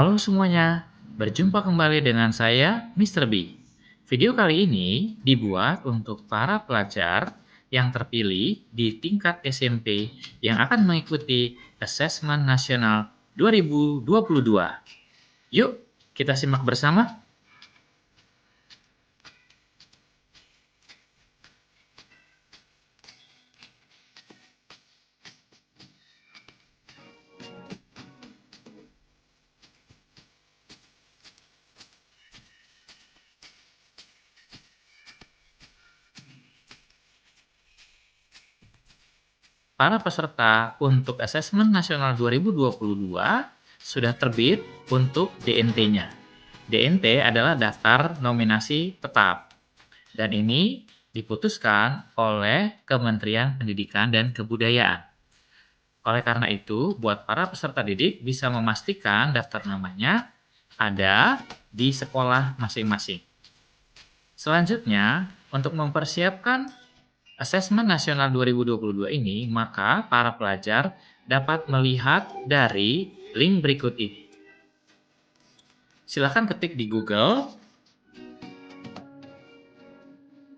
Halo semuanya, berjumpa kembali dengan saya, Mr. B. Video kali ini dibuat untuk para pelajar yang terpilih di tingkat SMP yang akan mengikuti Asesmen Nasional 2022. Yuk, kita simak bersama. Para peserta untuk Asesmen Nasional 2022 sudah terbit untuk DNT-nya. DNT adalah daftar nominasi tetap, dan ini diputuskan oleh Kementerian Pendidikan dan Kebudayaan. Oleh karena itu, buat para peserta didik bisa memastikan daftar namanya ada di sekolah masing-masing. Selanjutnya, untuk mempersiapkan Asesmen Nasional 2022 ini, maka para pelajar dapat melihat dari link berikut ini. Silakan ketik di Google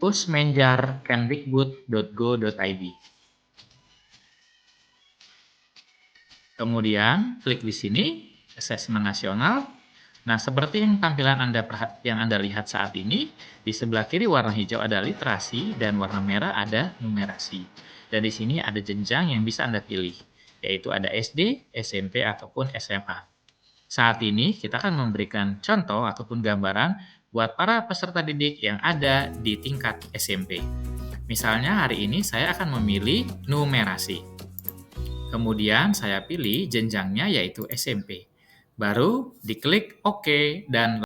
pusmenjar.kemdikbud.go.id. Kemudian klik di sini, Asesmen Nasional. Nah, seperti yang Anda lihat saat ini, di sebelah kiri warna hijau ada literasi dan warna merah ada numerasi. Dan di sini ada jenjang yang bisa Anda pilih, yaitu ada SD, SMP, ataupun SMA. Saat ini kita akan memberikan contoh ataupun gambaran buat para peserta didik yang ada di tingkat SMP. Misalnya hari ini saya akan memilih numerasi. Kemudian saya pilih jenjangnya yaitu SMP. Baru diklik OK dan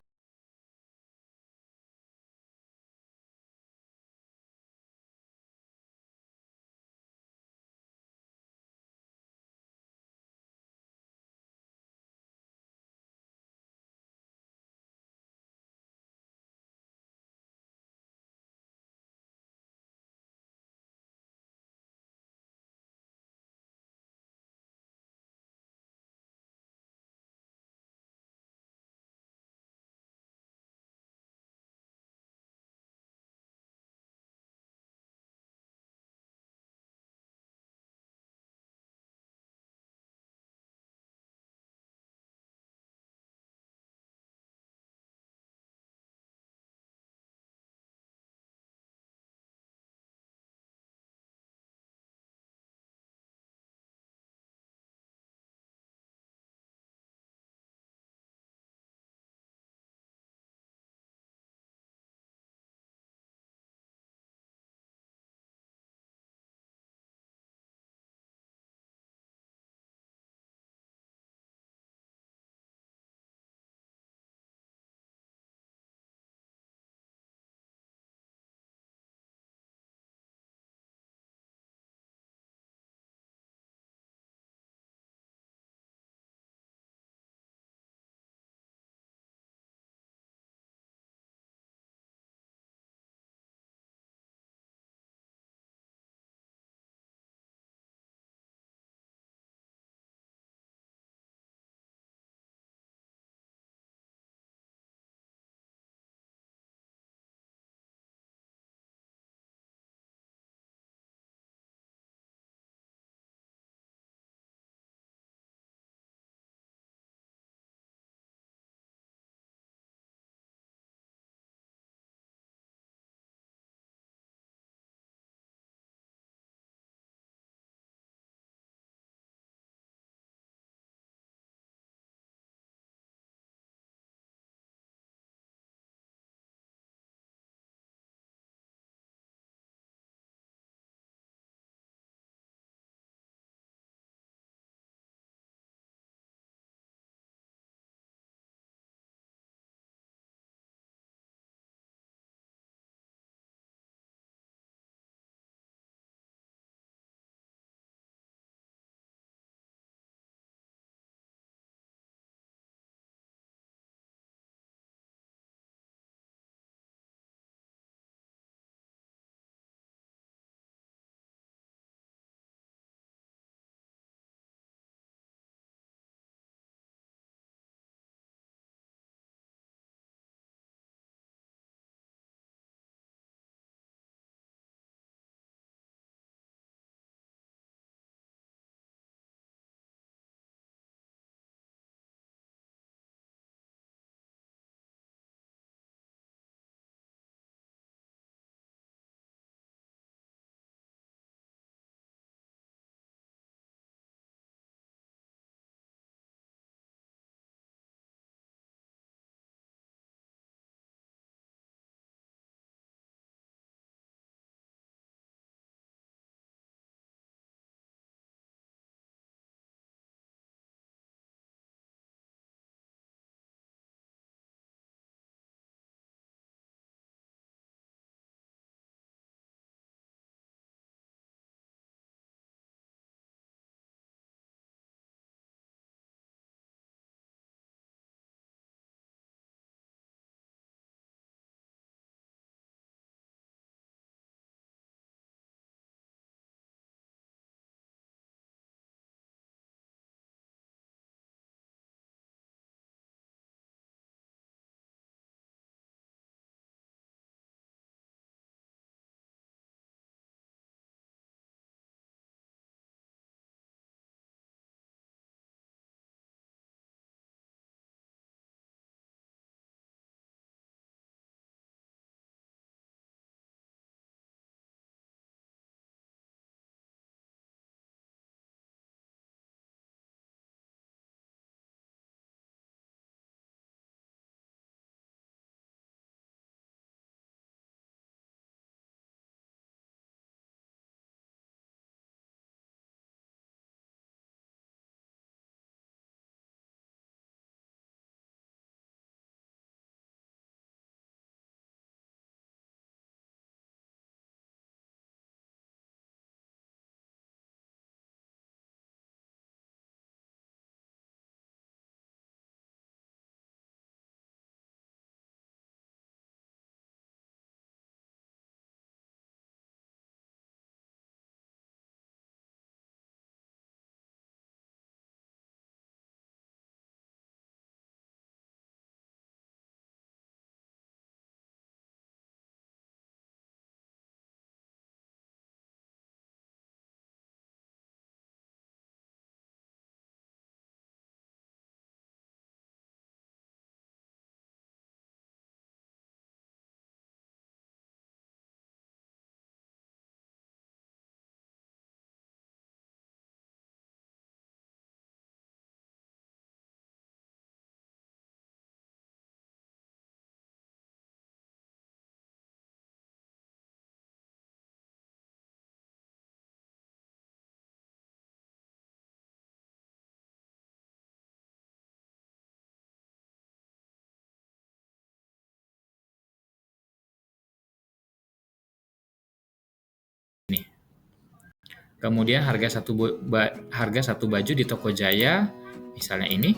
Kemudian harga satu baju di toko Jaya, misalnya ini.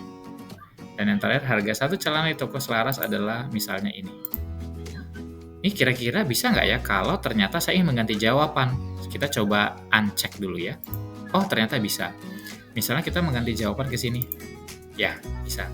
Dan yang terakhir, harga satu celana di toko Selaras adalah misalnya ini. Ini kira-kira bisa nggak ya kalau ternyata saya ingin mengganti jawaban? Kita coba uncheck dulu ya. Oh, ternyata bisa. Misalnya kita mengganti jawaban ke sini. Ya, bisa.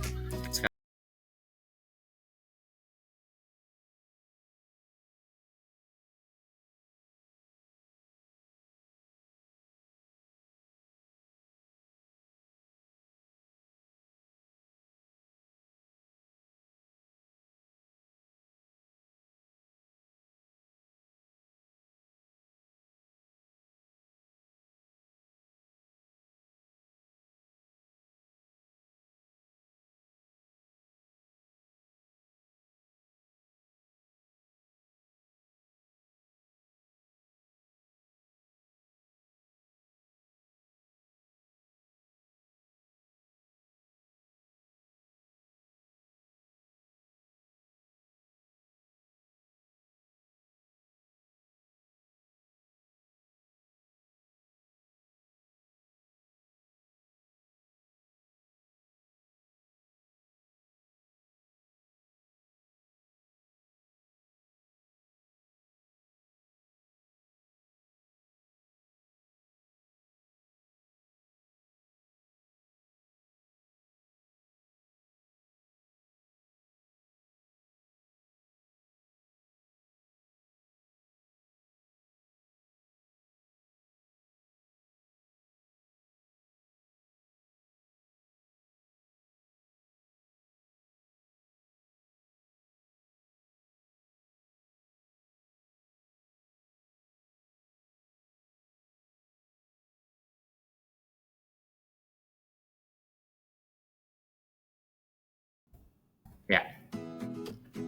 Ya,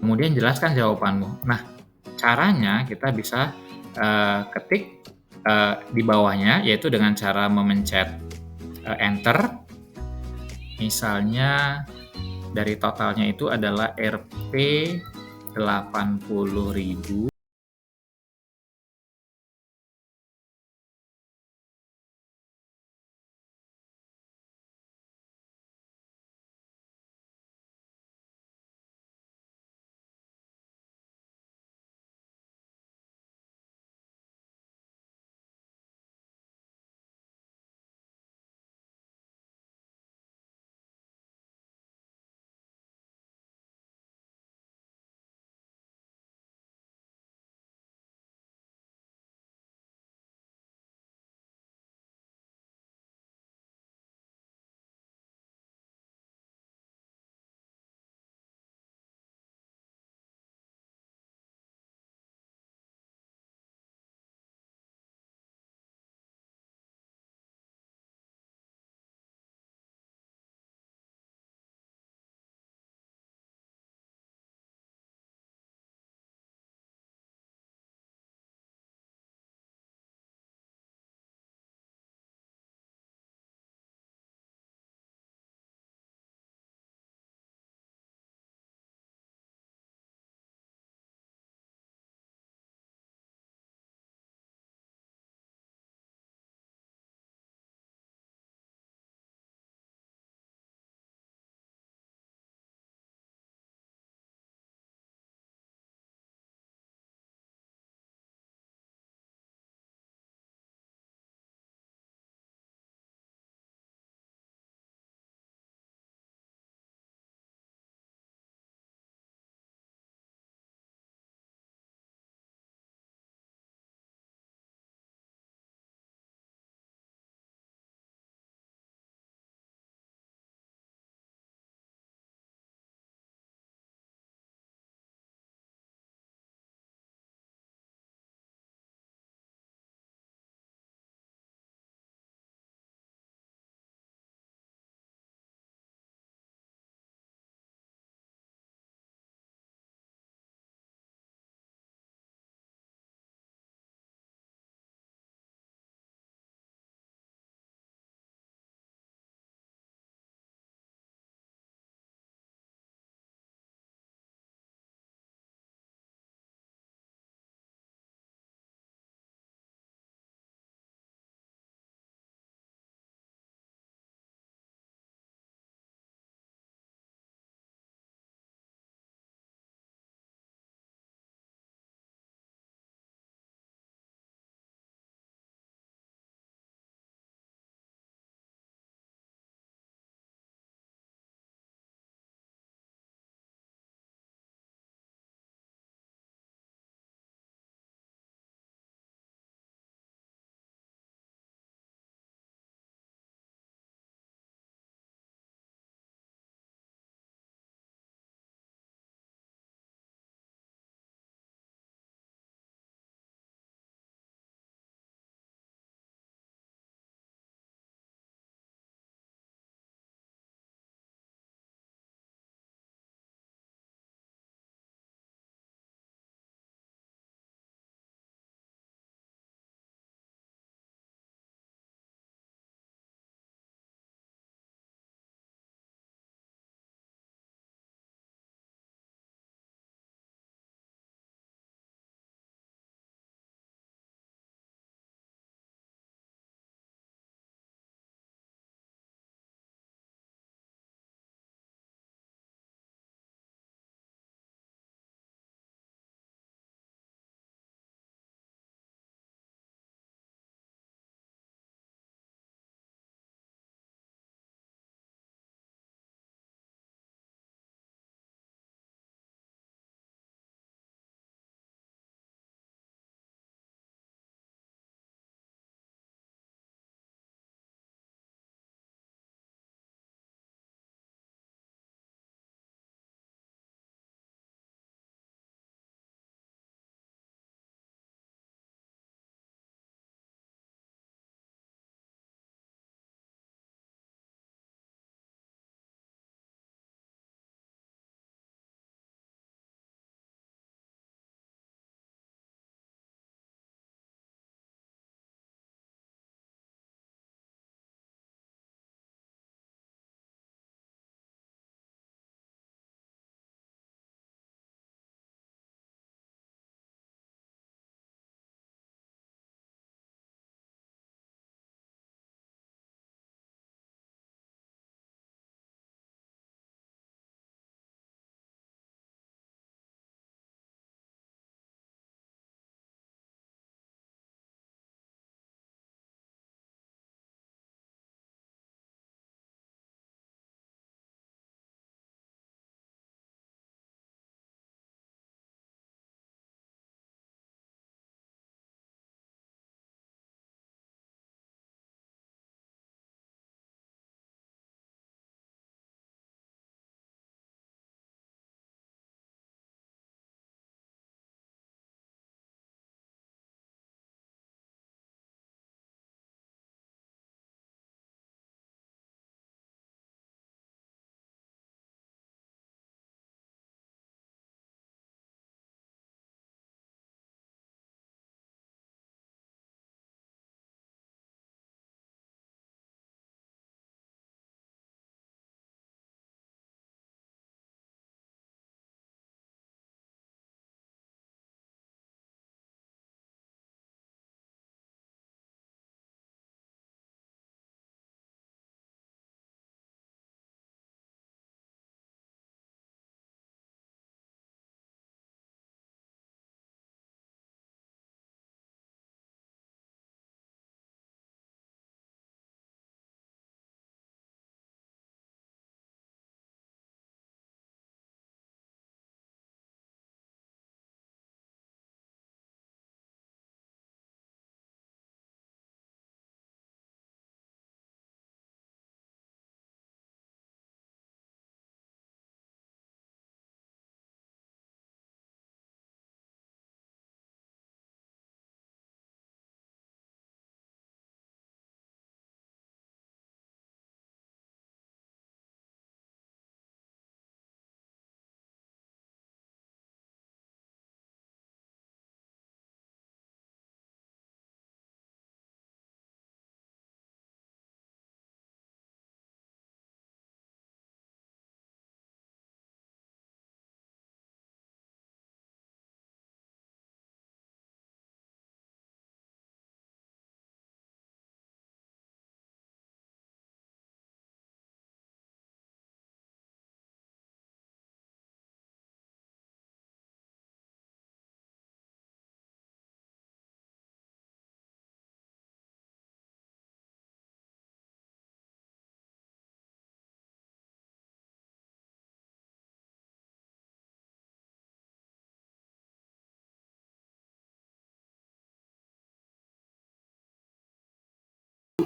kemudian jelaskan jawabanmu. Nah, caranya kita bisa ketik di bawahnya, yaitu dengan cara memencet enter. Misalnya dari totalnya itu adalah Rp 80.000.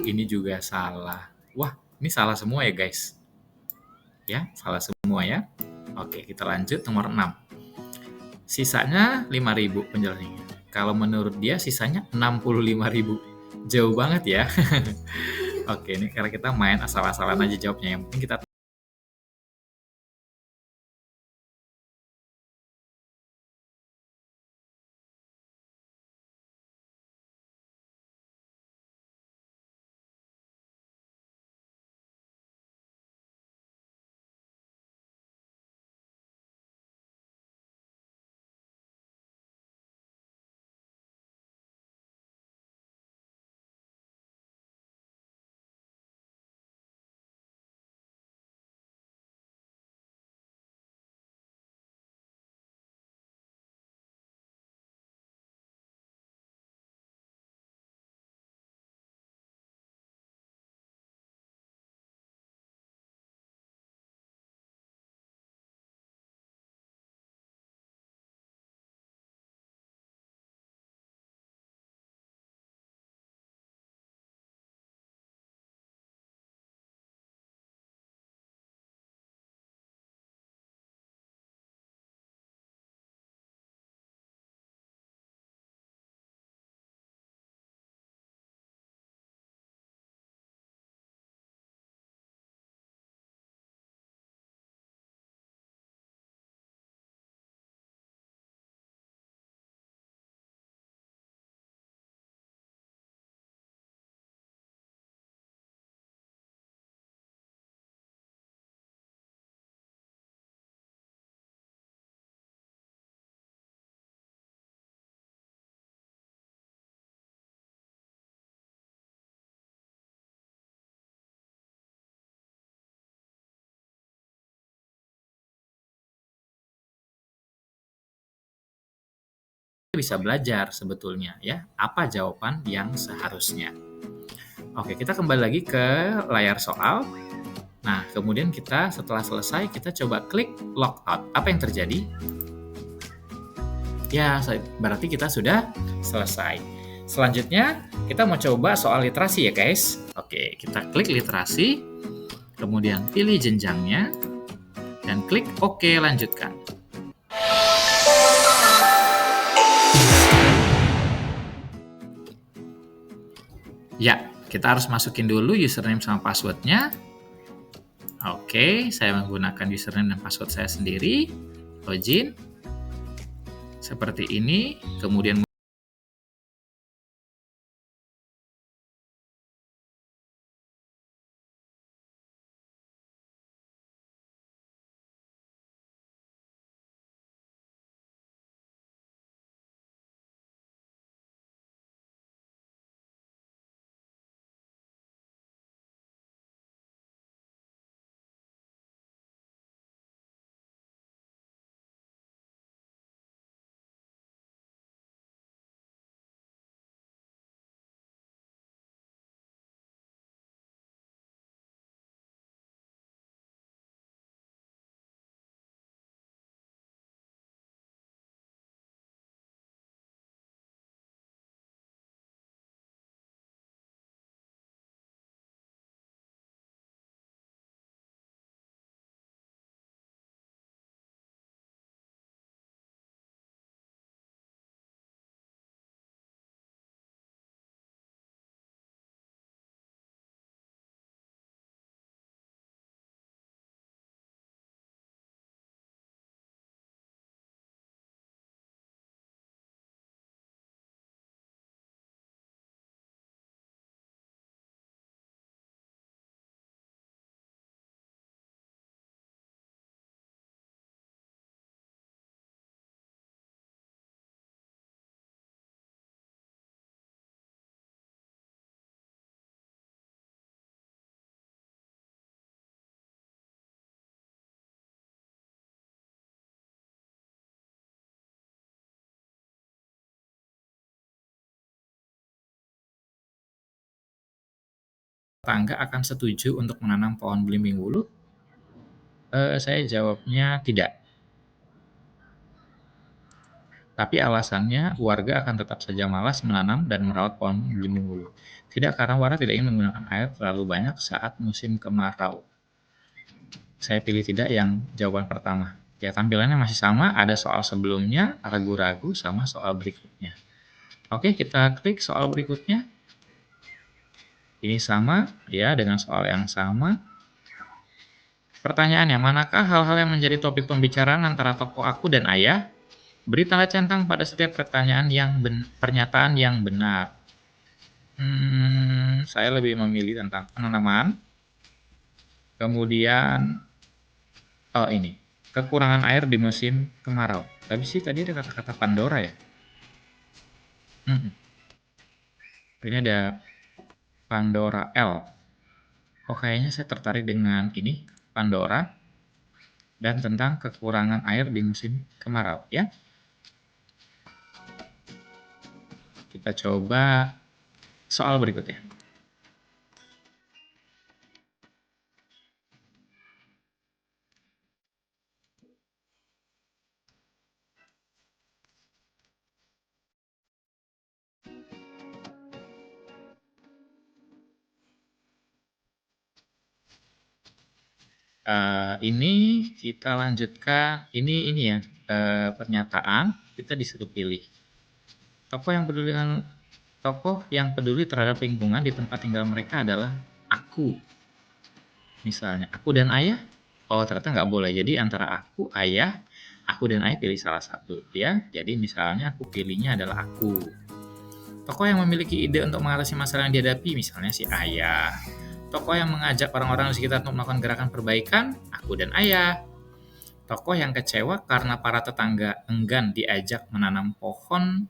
ini juga salah. Wah, ini salah semua ya guys. Ya, salah semua ya. Oke, kita lanjut nomor 6. Sisanya 5.000 penjelasannya. Kalau menurut dia sisanya 65.000. Jauh banget ya. Oke, ini karena kita main asal-asalan aja jawabnya. Yang penting kita bisa belajar sebetulnya ya, apa jawaban yang seharusnya. Oke, kita kembali lagi ke layar soal. Nah, kemudian kita setelah selesai, kita coba klik logout. Apa yang terjadi? Ya, berarti kita sudah selesai. Selanjutnya, kita mau coba soal literasi ya guys. Oke, kita klik literasi, kemudian pilih jenjangnya, dan klik OK, lanjutkan. Ya, kita harus masukin dulu username sama passwordnya. Oke, saya menggunakan username dan password saya sendiri. Login. Seperti ini. Kemudian tangga akan setuju untuk menanam pohon belimbing wulu? Saya jawabnya tidak. Tapi alasannya warga akan tetap saja malas menanam dan merawat pohon gunung wulu. Tidak karena warga tidak ingin menggunakan air terlalu banyak saat musim kemarau. Saya pilih tidak yang jawaban pertama. Ya, tampilannya masih sama, ada soal sebelumnya, ragu-ragu, sama soal berikutnya. Oke, kita klik soal berikutnya. Ini sama, ya, dengan soal yang sama. Pertanyaannya, manakah hal-hal yang menjadi topik pembicaraan antara tokoh aku dan ayah? Beri tanda centang pada setiap pernyataan yang benar. Saya lebih memilih tentang penanaman. Kemudian, oh ini, kekurangan air di musim kemarau. Tapi sih tadi ada kata-kata Pandora ya. Hmm, Ini ada Pandora L. Oh, kayaknya saya tertarik dengan ini, Pandora, dan tentang kekurangan air di musim kemarau, ya. Kita coba soal berikutnya. Ini kita lanjutkan, ini ya, pernyataan, kita disuruh pilih. Tokoh yang peduli terhadap lingkungan di tempat tinggal mereka adalah aku. Misalnya, aku dan ayah. Oh, ternyata nggak boleh. Jadi antara ayah, aku dan ayah pilih salah satu. Ya, jadi misalnya aku pilihnya adalah aku. Tokoh yang memiliki ide untuk mengatasi masalah yang dihadapi, misalnya si ayah. Tokoh yang mengajak orang-orang di sekitar untuk melakukan gerakan perbaikan, aku dan ayah. Tokoh yang kecewa karena para tetangga enggan diajak menanam pohon,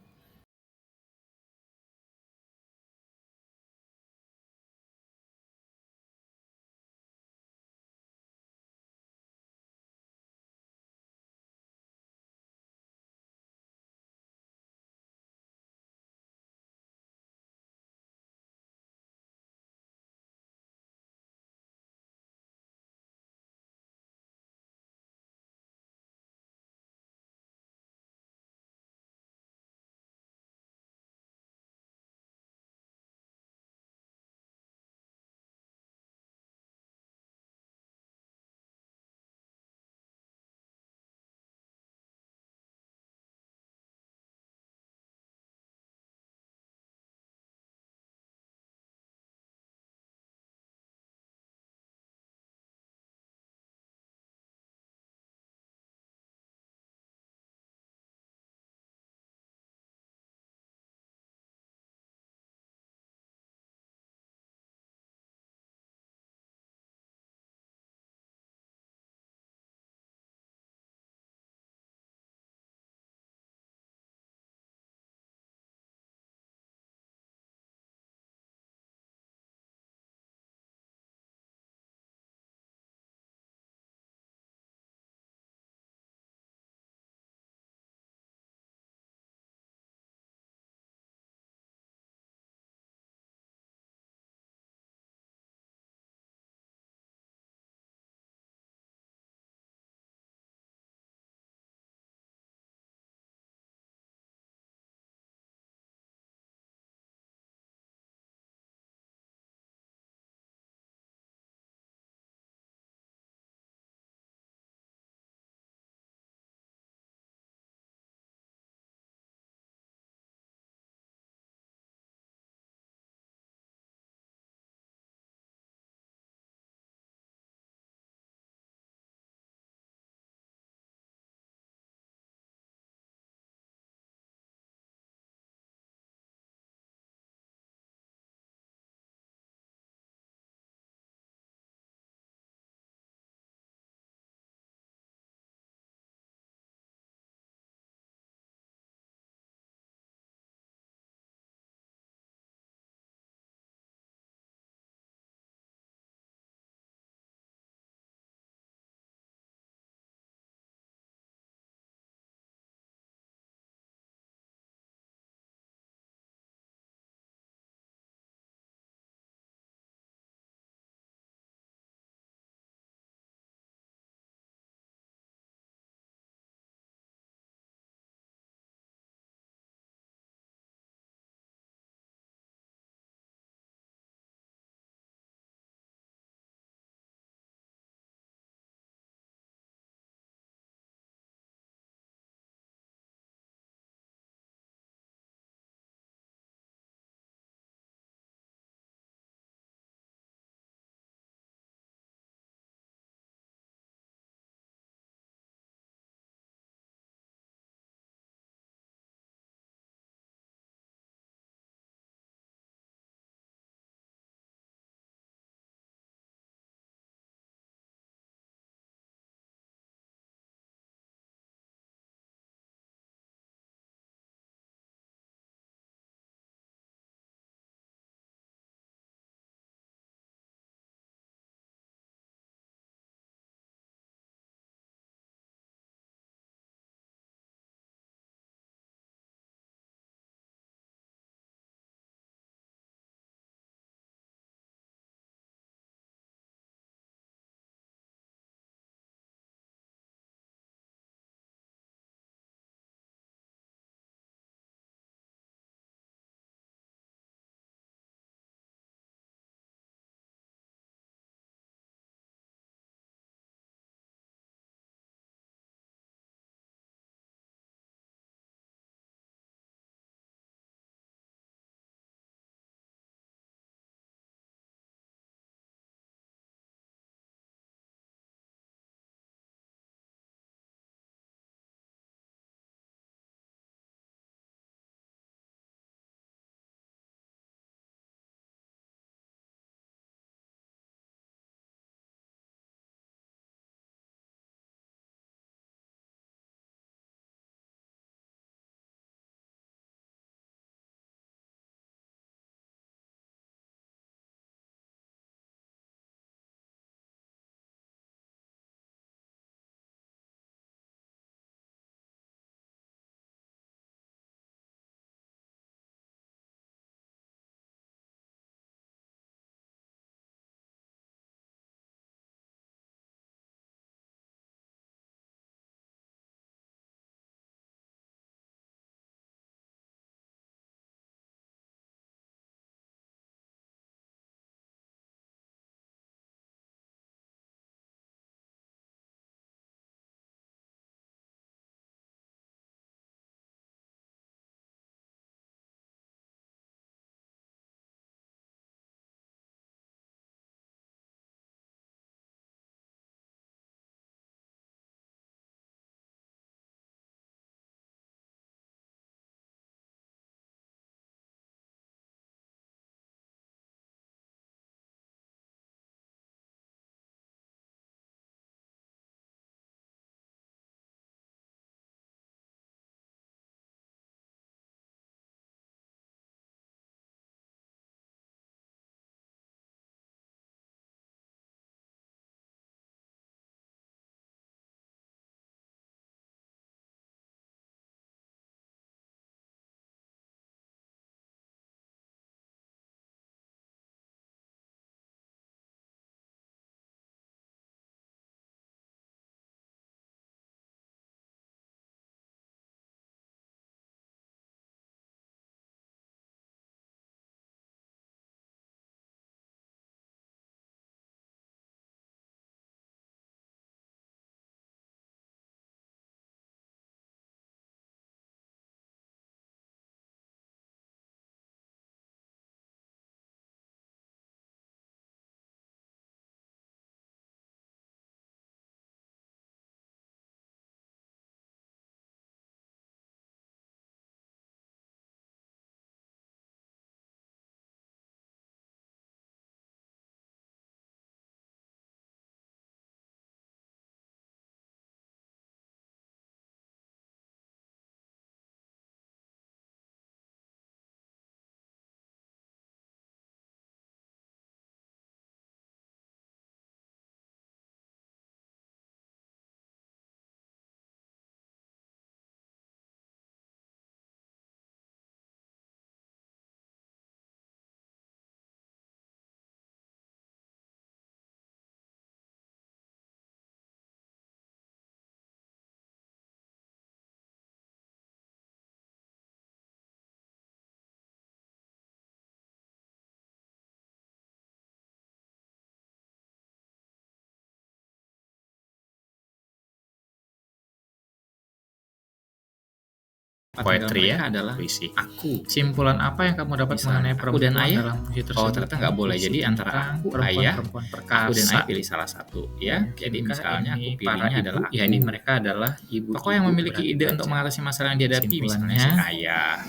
Poetry ya, adalah puisi. aku. Simpulan apa yang kamu dapat mengenai Aku dan perempuan ayah? dalam puisi tersebut? Oh, ternyata nggak boleh. Jadi antara aku, ayah, perempuan perkasa. aku dan ayah pilih salah satu ya. Jadi misalnya aku pilihnya adalah ya ini mereka adalah tokoh yang memiliki ide untuk mengatasi masalah yang dihadapi, misalnya si ayah.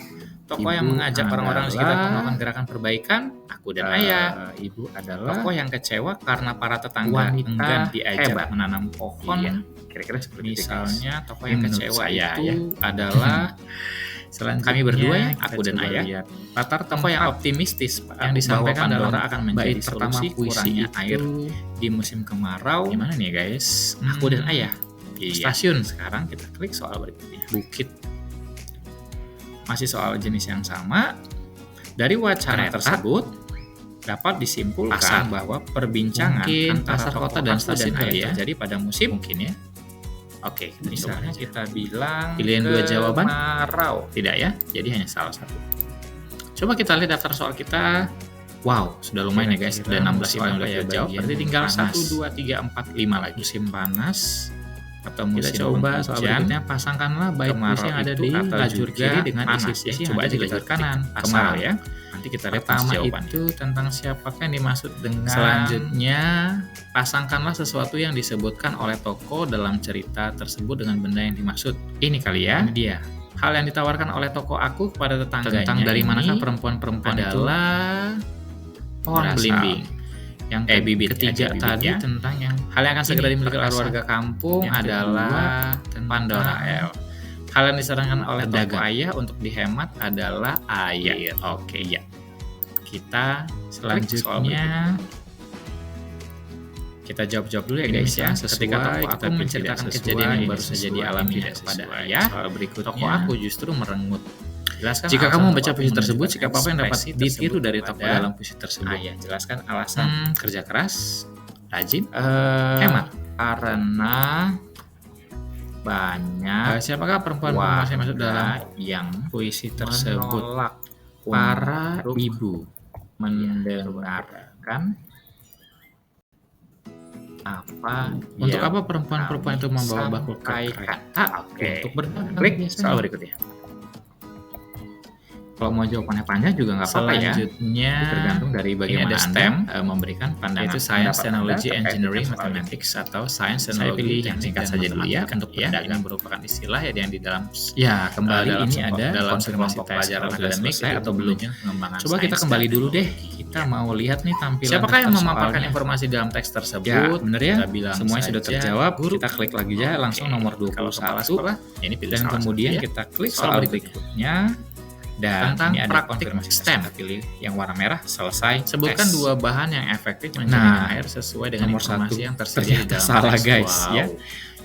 Tokoh yang mengajak orang-orang di sekitar melakukan gerakan perbaikan, aku dan ayah. Ibu adalah Tokoh yang kecewa karena para tetangga enggan diajak hebat. menanam pohon. Iya, kira-kira seperti itu, guys. Misalnya tokoh yang Menurut kecewa saya, itu ya. adalah Selanjutnya, kami berdua ya, kita aku dan coba ayah. lihat Latar tokoh yang optimistis yang disampaikan bahwa dalam Pandora akan menjadi bait pertama solusi puisi kurangnya itu air di musim kemarau. gimana nih guys? Aku dan ayah. Iya. Stasiun. Sekarang kita klik soal berikutnya. Bukit. Masih soal jenis yang sama. Dari wacana Kereta. tersebut dapat disimpulkan Pasar. bahwa perbincangan Mungkin antara pasar tokoh kota dan aku stasiun ayah kali ya. terjadi pada musim. Mungkin ya. Oke, Kita misalnya coba aja. kita bilang Pilihan dua jawaban? kemarau. Tidak ya? Jadi hanya salah satu. Coba kita lihat daftar soal kita. Wow, sudah lumayan ya guys. Ada 16 soal yang udah kita jawab. Berarti tinggal 1, 2, 3, 4, 5 lagi. Musim panas atau Kita musim coba soal penghujan. berikutnya. Pasangkanlah bait Kemarau puisi yang ada itu di atau lajur juga kiri dengan panas, isi puisi ya. yang Coba ada di aja lajur kita kanan. ketik Kemarau kemarau ya. Nanti kita lihat Pertama jawabannya. itu tentang siapakah yang dimaksud dengan. Selanjutnya, Pasangkanlah sesuatu yang disebutkan oleh tokoh dalam cerita tersebut dengan benda yang dimaksud. Ini kali ya. Ini dia. Hal yang ditawarkan oleh tokoh aku kepada tetangganya. Tentang dari ini manakah perempuan-perempuan itu adalah pohon berasal. belimbing. Yang bibit ketiga aja, bibit tadi ya. tentang yang Hal yang akan segera ini, dimiliki oleh perkasa. warga kampung Yang adalah tentang Pandora L. Hal yang disarankan oleh tokoh pedagang. ayah untuk dihemat adalah air. Oke, ya. Kita Selanjutnya kita jawab-jawab dulu ya ini guys ya. misalnya sesuai, Ketika tokoh kita aku pilih menceritakan tidak kejadian sesuai, yang baru ini saja sesuai, dialami tidak kepada sesuai. ayah, Soal berikutnya, tokoh aku justru merengut. Jelaskan jika alasan kamu membaca tokoh puisi aku tersebut, menunjukkan sikap apa yang dapat ekspresi ditiru tersebut dari kepada tokoh dalam puisi tersebut? ayah. Jelaskan alasan kerja keras, rajin, Hemat. karena banyak Siapakah perempuan yang masuk dalam yang puisi tersebut? menolak Para untuk ibu. mendengarkan apa Untuk yang apa perempuan-perempuan itu membawa bakul ke sampaikan? kereta? Oke. Untuk berdagang. Klik biasanya. soal berikutnya. Kalau mau jawabannya panjang juga nggak apa-apa ya. Selanjutnya, Tergantung dari bagaimana ada Anda STEM, memberikan pandangan. yaitu Science, pendapat Technology, Anda terkait Engineering, dengan soal ini. Mathematics atau Science, Saya Technology, pilih yang Teknik, singkat dan saja dulu ya, Matematika untuk ya. pedagang. Ini merupakan istilah ya yang di dalam Ya, kembali dalam ini sebuah- ada dalam konfirmasi sebuah tes pelajaran sudah akademik selesai itu atau belum. pengembangan Coba kita sains kembali dan dulu deh. teknologi. Kita mau lihat nih tampilan Siapakah yang daftar memaparkan soalnya. informasi dalam teks tersebut? Ya, bener ya. Kita bilang Semuanya sudah saja terjawab. guru. Kita klik lagi aja langsung Oke. nomor Kalau kepala 21. sekolah, ini pilih Dan salah kemudian satu ya. kita klik Soal soal berikutnya. berikutnya. Dan Tentang ini ada praktik konfirmasi tes. STEM. Kita pilih yang warna merah, selesai. Sebutkan tes. 2 bahan yang efektif menjaga Nah, air sesuai dengan nomor informasi 1 yang tersedia di ternyata dalam salah teks. guys Wow. ya.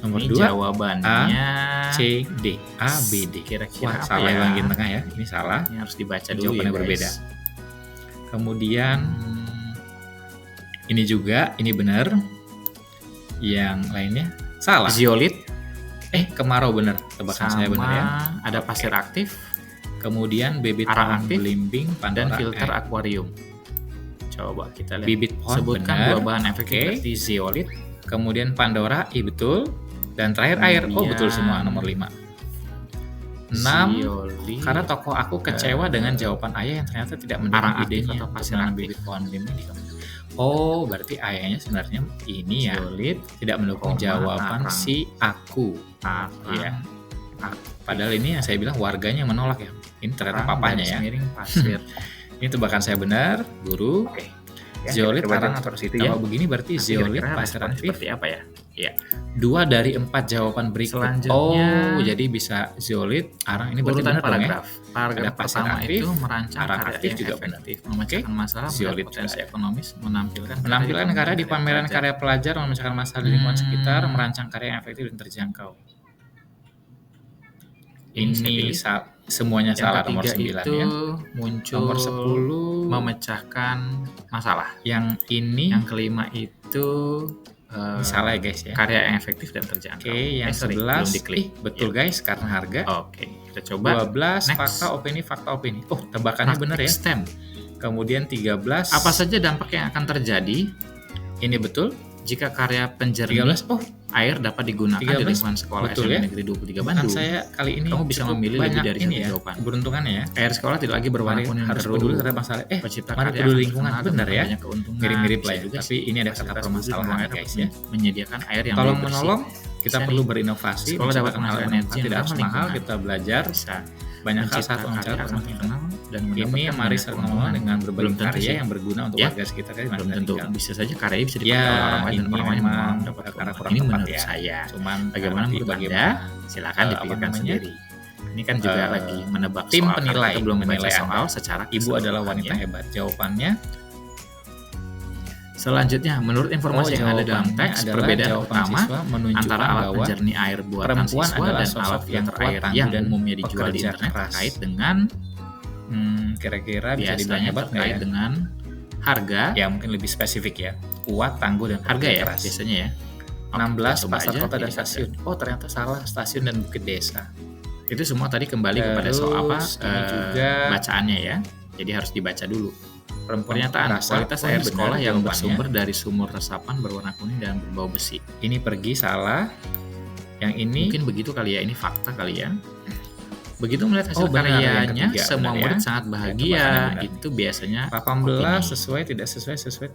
Nomor Ini 2 jawabannya C, D, A, B, D. Kira-kira Wah, apa salah ya? yang bagian tengah ya. Ini salah. Ini harus dibaca dulu Jawabannya ya, guys. berbeda. Kemudian Hmm, ini juga, ini benar. Yang lainnya salah. Zeolit Kemarau benar. Tebakan saya benar ya. ada pasir aktif Kemudian bibit Arang pohon aktif belimbing, dan Pandora filter L. akuarium. Coba kita lihat. Bibit pohon Sebutkan benar. 2 bahan efektif Oke. berarti zeolit. Kemudian Pandora, betul. Dan terakhir air. Oh, Kemudian betul semua nomor 5. 6. Zeolit. Karena tokoh aku kecewa dengan jawaban ayah yang ternyata tidak mendukung Arang aktif idenya atau untuk pasir menanam aktif. bibit pohon belimbing di kampung. Oh, berarti ayahnya sebenarnya ini ya. zeolit. Tidak mendukung Koma, jawaban arang. si aku. Iya. Padahal ini yang saya bilang warganya yang menolak ya. Ini ternyata papanya ya. Miring pasir. Ini tebakan saya benar, guru. Oke. Zeolit, kita coba arang jawab atau situ situ ya. Kalau begini berarti Nanti zeolit, kira-kira pasir respon aktif. seperti apa ya? Iya. 2 dari 4 jawaban berikut. Selanjutnya, Oh, jadi bisa zeolit, arang. Ini berarti Urutan benar dong ya. paragraf. Paragraf Ada pasir pertama aktif, itu merancang arang karya aktif yang juga benar. efektif, memecahkan masalah, Zeolit potensi juga. ekonomis, menampilkan Karya di pameran karya pelajar, memecahkan masalah di lingkungan sekitar, merancang karya yang efektif dan terjangkau. Ini saya Ini pilih. semuanya Yang salah nomor ketiga 9 itu ya. muncul Nomor 10 memecahkan masalah. yang ini Yang kelima itu ini salah ya guys ya. karya yang efektif dan terjangkau. Oke, yang Sorry, 11 belum diklik. betul guys karena harga. Oke, kita coba. 12 Next. fakta opini. Oh, tebakannya Praktik benar ya. STEM. Kemudian 13 Apa saja dampak yang akan terjadi? ini betul. Jika karya penjernih 13. Oh, air dapat digunakan di 13. lingkungan sekolah Betul SMP ya? Negeri 23 Bukan Bandung, saya kali ini kamu bisa cukup memilih lebih banyak dari ini satu ya, jawaban. keberuntungannya ya. Air sekolah tidak lagi berwarna Mari kuning harus terus. peduli terhadap masalah. Pencipta Mari karya peduli akan lingkungan, terkenal benar dengan ya. banyak keuntungan. Mirip-mirip Bisa lah ya, juga tapi sih, ini ada kata fasilitas publik permasalahan membuang air guys dapat ya. menyediakan air yang Tolong lebih bersih. menolong, kita Bisa perlu nih, berinovasi, sekolah dapat menciptakan hal menghasilkan yang energi yang tidak harus ramah mahal, lingkungan. kita belajar Bisa banyak hal mencipta saat karya wawancara akan semakin terkenal dan Ini mendapatkan mari banyak mengenal keuntungan. dengan Belum berbagi tentu karya sih. yang berguna untuk Ya, warga sekitar di mana belum kita tentu. tinggal. Bisa saja karyanya bisa dipakai Ya, oleh orang lain dan ini orang lain memang dapat karena keuntungan. kurang Ini tepat menurut ya. saya. Cuman Bagaimana nanti menurut bagaimana Anda? Silakan apa dipikirkan namanya, sendiri. Ini kan juga lagi menebak tim soal, penilai karena kita belum membaca menilai soal Anda. secara Ibu adalah keseluruhan wanita ya. hebat. Jawabannya Selanjutnya, menurut informasi yang ada dalam jawabannya teks, adalah perbedaan jawaban utama siswa menunjukkan antara alat bahwa penjernih air buatan perempuan siswa adalah dan sosok alat yang filter kuat, air tangguh, yang dan umumnya dijual di pekerja internet keras. terkait dengan Kira-kira bisa dibilang biasanya hebat nggak terkait ya? dengan harga, Ya mungkin lebih spesifik ya. Kuat, tangguh, dan harga pekerja ya keras. biasanya ya. 16 coba pasar aja, kota dan pilih stasiun. Oh ternyata salah, stasiun dan bukit desa. Itu semua tadi kembali kepada soal apa ini juga bacaannya ya. Jadi harus dibaca dulu. perempuan Pernyataan merasa, kualitas oh, air ini sekolah benar yang jawabannya. bersumber dari sumur resapan berwarna kuning dan berbau besi. Ini pergi salah. Yang ini Mungkin begitu kali ya, ini fakta kali ya. Begitu melihat hasil benar, yang karyanya, ketiga, semua benar ya. murid sangat bahagia. Benar. Itu biasanya 18 opini. sesuai tidak sesuai.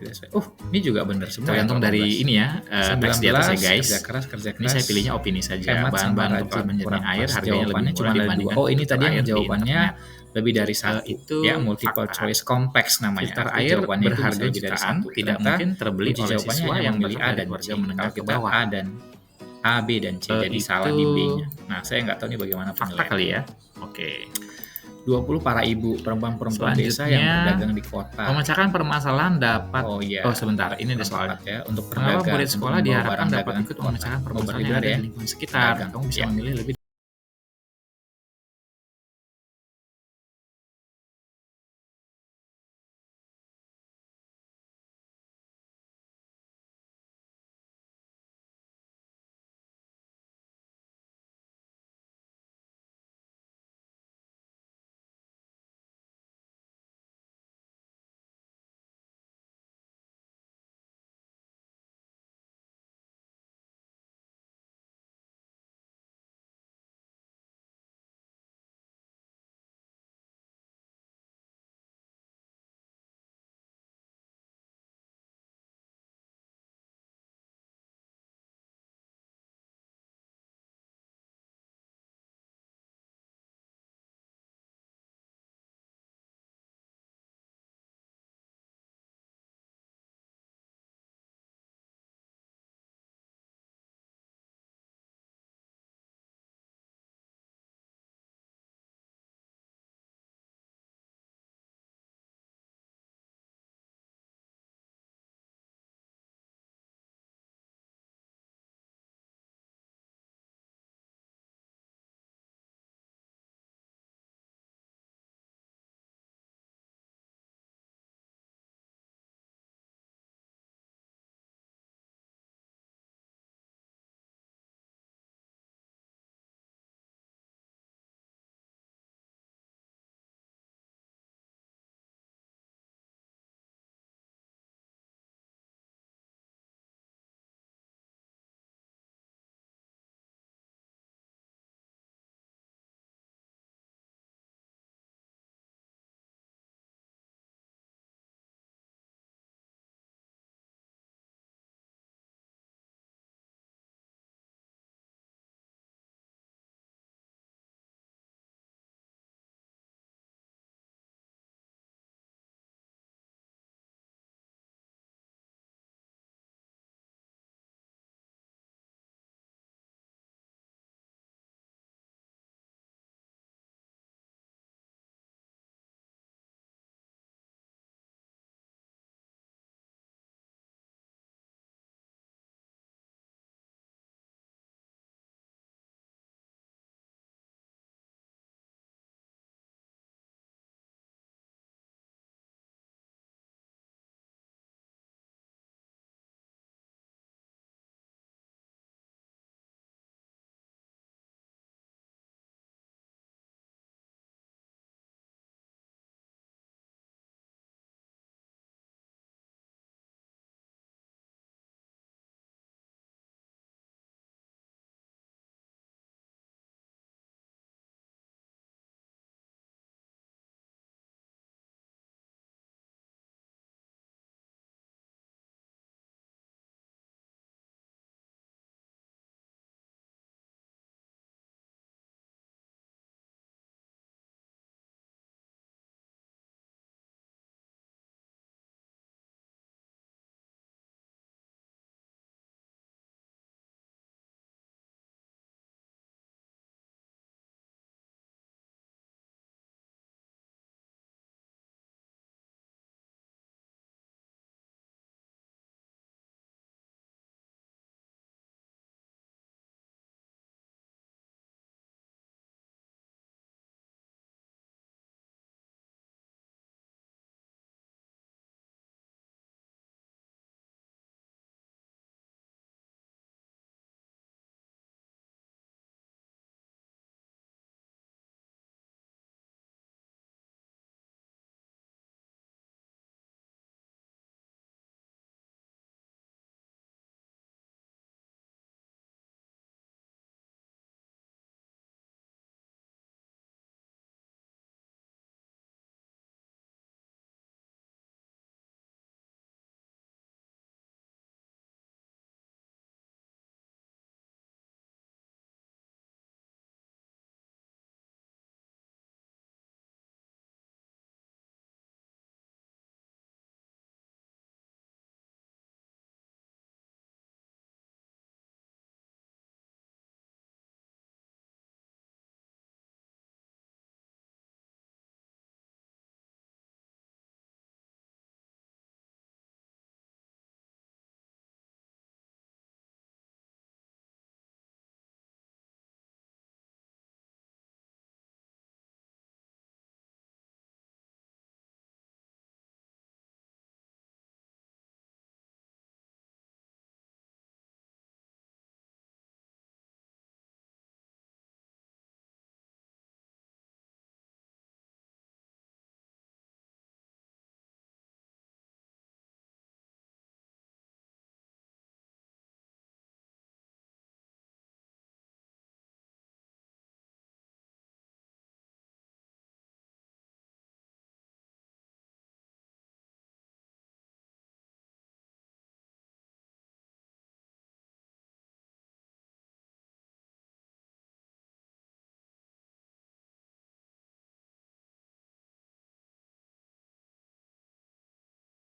Ini juga benar semua. Tergantung ya, dari 18. ini ya, teks di atas ya guys. Kerja keras. Ini saya pilihnya opini saja. Hemat sama Bahan-bahan untuk rajin, alat penjernih kurang air pas. harganya lebih Jawabannya murah cuma ada dibandingkan dua. Oh ini filter tadi yang air di jawabannya internet. lebih dari satu. Itu Ya multiple fakta. choice kompleks namanya. Filter Artinya air jawabannya itu berharga bisa lebih dari jutaan satu. tidak Ternyata mungkin terbeli kunci oleh jawabannya siswa hanya yang memilih A berasal dari dan keluarga C. menengah Kalau ke kita bawah. A, B, dan C. Jadi salah di B-nya. Nah, saya nggak tahu nih bagaimana Fakta penilaian. kali ya. Oke. 20 para ibu, perempuan-perempuan desa yang Selanjutnya, berdagang di kota. Memecahkan permasalahan dapat. Oh iya. Oh sebentar, ini ada soalnya. Ya, untuk Kenapa berdagang, murid sekolah untuk membawa diharapkan barang dapat dagangan ikut ke kota. memecahkan permasalahan yang berlibar ada ya. di lingkungan sekitar? Dagang. Kamu bisa Ya. memilih lebih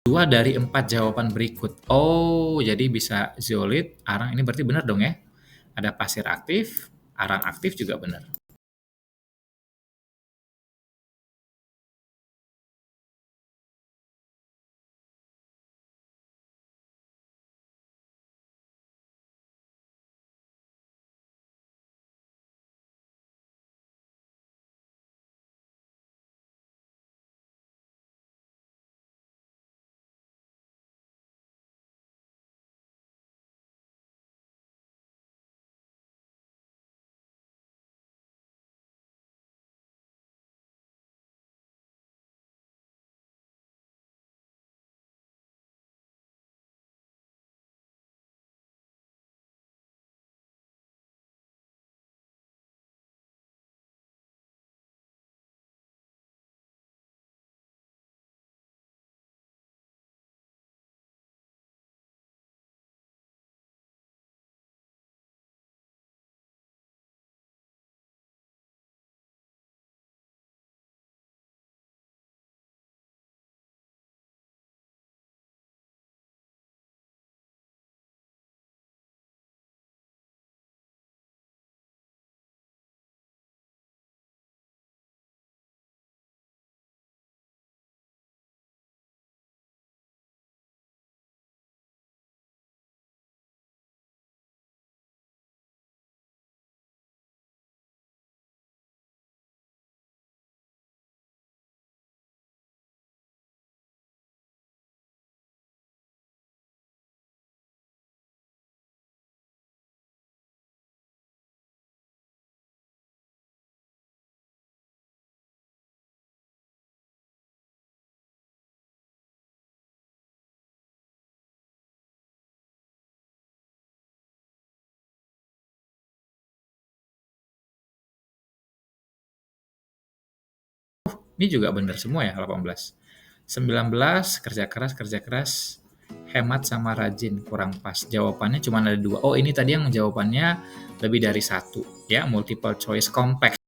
2 dari 4 jawaban berikut. Oh, jadi bisa zeolit, arang, ini berarti benar dong ya? Ada pasir aktif, arang aktif juga benar. Ini juga benar semua ya 18. 19 kerja keras, hemat sama rajin kurang pas. Jawabannya cuma ada 2. Oh, ini tadi yang jawabannya lebih dari 1 ya, multiple choice compact.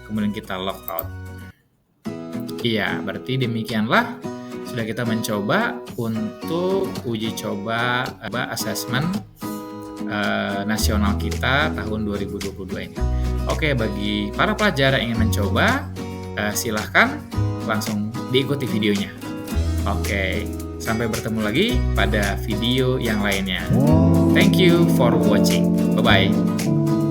Kemudian kita log out. Iya, berarti demikianlah sudah kita mencoba untuk uji coba assessment nasional kita tahun 2022 ini. Oke, bagi para pelajar yang ingin mencoba, silahkan langsung diikuti videonya. Oke, sampai bertemu lagi pada video yang lainnya. Thank you for watching. Bye-bye.